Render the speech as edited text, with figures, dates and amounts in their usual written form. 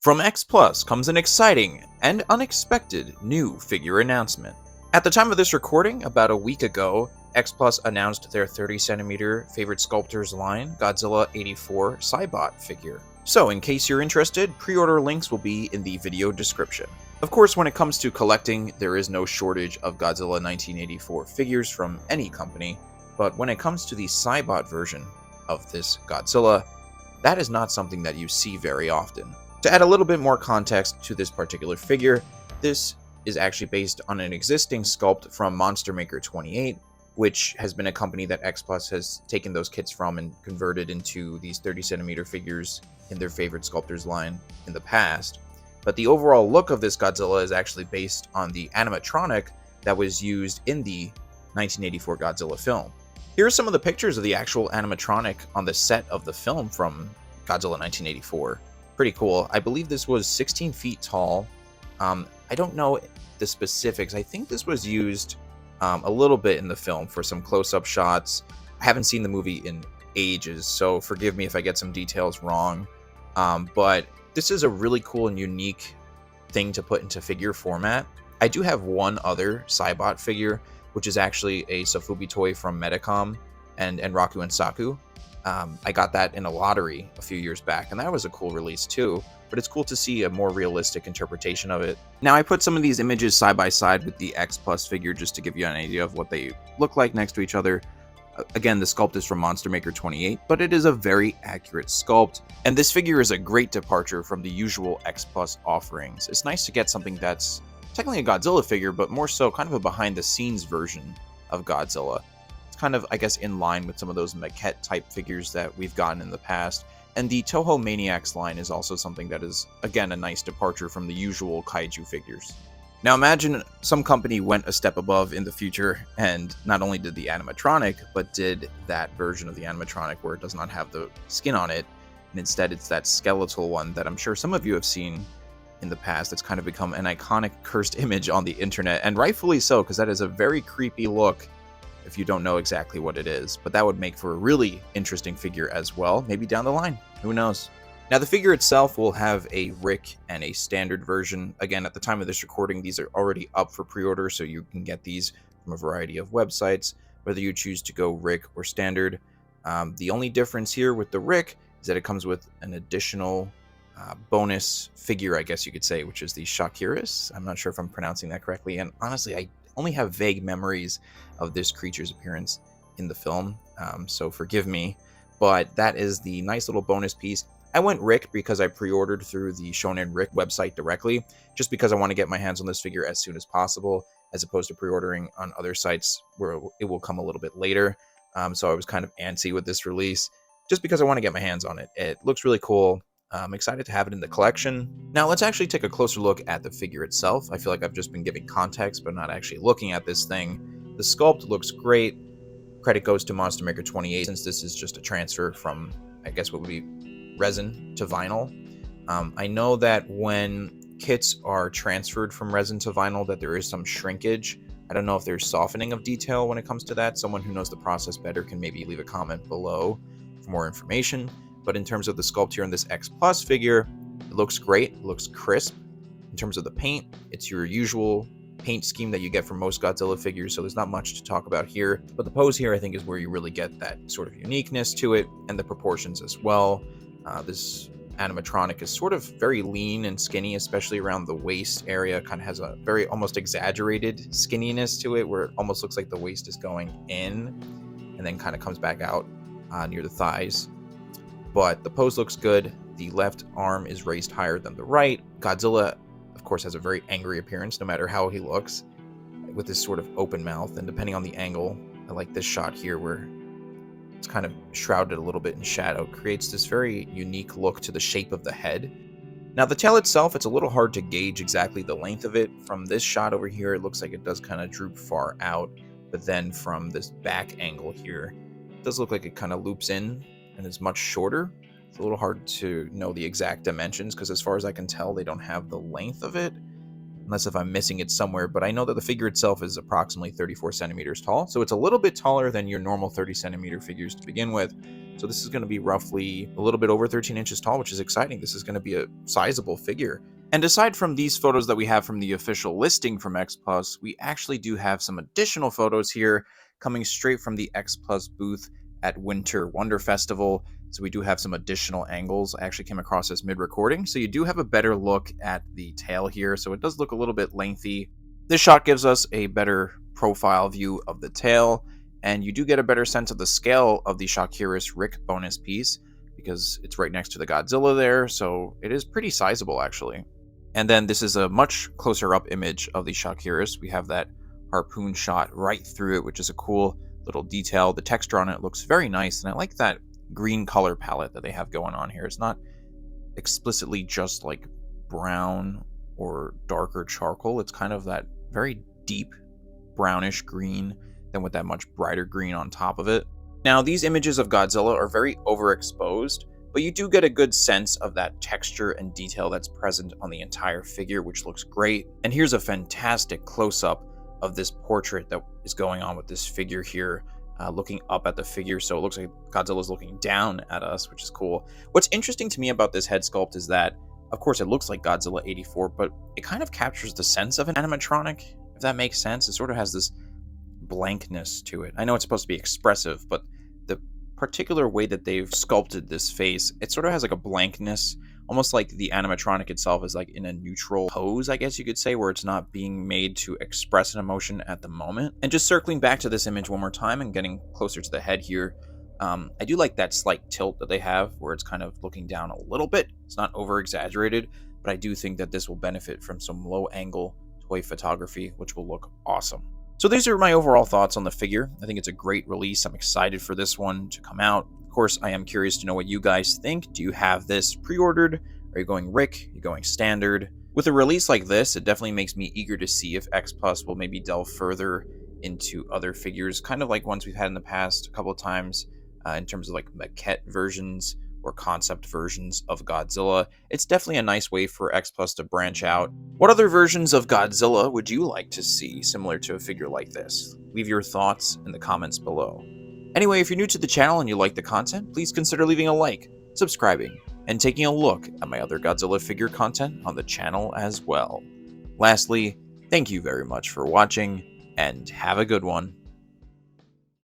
From X Plus comes an exciting and unexpected new figure announcement. At the time of this recording, about a week ago, X Plus announced their 30cm favorite sculptors line, Godzilla 84 Cybot figure. So, in case you're interested, pre-order links will be in the video description. Of course, when it comes to collecting, there is no shortage of Godzilla 1984 figures from any company, but when it comes to the Cybot version of this Godzilla, that is not something that you see very often. To add a little bit more context to this particular figure, this is actually based on an existing sculpt from Monster Maker 28, which has been a company that X Plus has taken those kits from and converted into these 30cm figures in their favorite sculptors line in the past. But the overall look of this Godzilla is actually based on the animatronic that was used in the 1984 Godzilla film. Here are some of the pictures of the actual animatronic on the set of the film from Godzilla 1984. Pretty cool. I believe this was 16 feet tall. I don't know the specifics. I think this was used a little bit in the film for some close-up shots. I haven't seen the movie in ages, so forgive me if I get some details wrong. But this is a really cool and unique thing to put into figure format. I do have one other Cybot figure, which is actually a Sofubi toy from Medicom and Raku and Saku. I got that in a lottery a few years back, and that was a cool release too, but it's cool to see a more realistic interpretation of it. Now, I put some of these images side by side with the X Plus figure just to give you an idea of what they look like next to each other. Again, the sculpt is from Monster Maker 28, but it is a very accurate sculpt, and this figure is a great departure from the usual X Plus offerings. It's nice to get something that's technically a Godzilla figure, but more so kind of a behind-the-scenes version of Godzilla. Kind of, I guess, in line with some of those maquette type figures that we've gotten in the past. And the Toho Maniacs line is also something that is, again, a nice departure from the usual kaiju figures. Now imagine some company went a step above in the future and not only did the animatronic, but did that version of the animatronic where it does not have the skin on it, and instead it's that skeletal one that I'm sure some of you have seen in the past. That's kind of become an iconic cursed image on the internet, and rightfully so, because that is a very creepy look if you don't know exactly what it is, but that would make for a really interesting figure as well, maybe down the line, who knows. Now, the figure itself will have a Rick and a standard version. Again, at the time of this recording, these are already up for pre-order, so you can get these from a variety of websites, whether you choose to go Rick or standard. The only difference here with the Rick is that it comes with an additional bonus figure, I guess you could say, which is the Shakiris. I'm not sure if I'm pronouncing that correctly, and honestly, I only have vague memories of this creature's appearance in the film, so forgive me, but that is the nice little bonus piece. I went Rick because I pre-ordered through the Shonen Rick website directly, just because I want to get my hands on this figure as soon as possible, as opposed to pre-ordering on other sites where it will come a little bit later. So I was kind of antsy with this release, just because I want to get my hands on it. It looks really cool. I'm excited to have it in the collection. Now let's actually take a closer look at the figure itself. I feel like I've just been giving context, but not actually looking at this thing. The sculpt looks great. Credit goes to Monster Maker 28, since this is just a transfer from, I guess, what would be resin to vinyl. I know that when kits are transferred from resin to vinyl, that there is some shrinkage. I don't know if there's softening of detail when it comes to that. Someone who knows the process better can maybe leave a comment below for more information. But in terms of the sculpt here in this X Plus figure, it looks great, it looks crisp. In terms of the paint, it's your usual paint scheme that you get from most Godzilla figures, so there's not much to talk about here. But the pose here, I think, is where you really get that sort of uniqueness to it, and the proportions as well. This animatronic is sort of very lean and skinny, especially around the waist area. Kind of has a very almost exaggerated skinniness to it, where it almost looks like the waist is going in, and then kind of comes back out near the thighs. But the pose looks good. The left arm is raised higher than the right. Godzilla, of course, has a very angry appearance no matter how he looks, with this sort of open mouth, and depending on the angle, I like this shot here where it's kind of shrouded a little bit in shadow, creates this very unique look to the shape of the head. Now, the tail itself, it's a little hard to gauge exactly the length of it. From this shot over here, it looks like it does kind of droop far out, but then from this back angle here, it does look like it kind of loops in and is much shorter. It's a little hard to know the exact dimensions, because as far as I can tell, they don't have the length of it, unless if I'm missing it somewhere. But I know that the figure itself is approximately 34 centimeters tall, so it's a little bit taller than your normal 30 centimeter figures to begin with. So this is going to be roughly a little bit over 13 inches tall, which is exciting. This is going to be a sizable figure. And aside from these photos that we have from the official listing from X Plus, we actually do have some additional photos here coming straight from the X Plus booth at Winter Wonder Festival. So we do have some additional angles. I actually came across this mid-recording, so you do have a better look at the tail here. So it does look a little bit lengthy. This shot gives us a better profile view of the tail, and you do get a better sense of the scale of the Shocurus Rick bonus piece because it's right next to the Godzilla there, so it is pretty sizable actually. And then this is a much closer up image of the Shocurus. We have that harpoon shot right through it, which is a cool little detail. The texture on it looks very nice, and I like that green color palette that they have going on here. It's not explicitly just like brown or darker charcoal. It's kind of that very deep brownish green, then with that much brighter green on top of it. Now, these images of Godzilla are very overexposed, but you do get a good sense of that texture and detail that's present on the entire figure, which looks great. And here's a fantastic close-up of this portrait that is going on with this figure here, looking up at the figure, so it looks like Godzilla's looking down at us, which is cool. What's interesting to me about this head sculpt is that, of course, it looks like Godzilla 84, but it kind of captures the sense of an animatronic, if that makes sense. It sort of has this blankness to it. I know it's supposed to be expressive, but the particular way that they've sculpted this face, it sort of has like a blankness, almost like the animatronic itself is like in a neutral pose, I guess you could say, where it's not being made to express an emotion at the moment. And just circling back to this image one more time and getting closer to the head here, I do like that slight tilt that they have where it's kind of looking down a little bit. It's not over exaggerated, but I do think that this will benefit from some low angle toy photography, which will look awesome. So these are my overall thoughts on the figure. I think it's a great release. I'm excited for this one to come out. Of course, I am curious to know what you guys think. Do you have this pre-ordered? Are you going Rick? Are you going standard? With a release like this, it definitely makes me eager to see if X Plus will maybe delve further into other figures, kind of like ones we've had in the past a couple of times in terms of like maquette versions or concept versions of Godzilla. It's definitely a nice way for X Plus to branch out. What other versions of Godzilla would you like to see similar to a figure like this? Leave your thoughts in the comments below. Anyway, if you're new to the channel and you like the content, please consider leaving a like, subscribing, and taking a look at my other Godzilla figure content on the channel as well. Lastly, thank you very much for watching, and have a good one.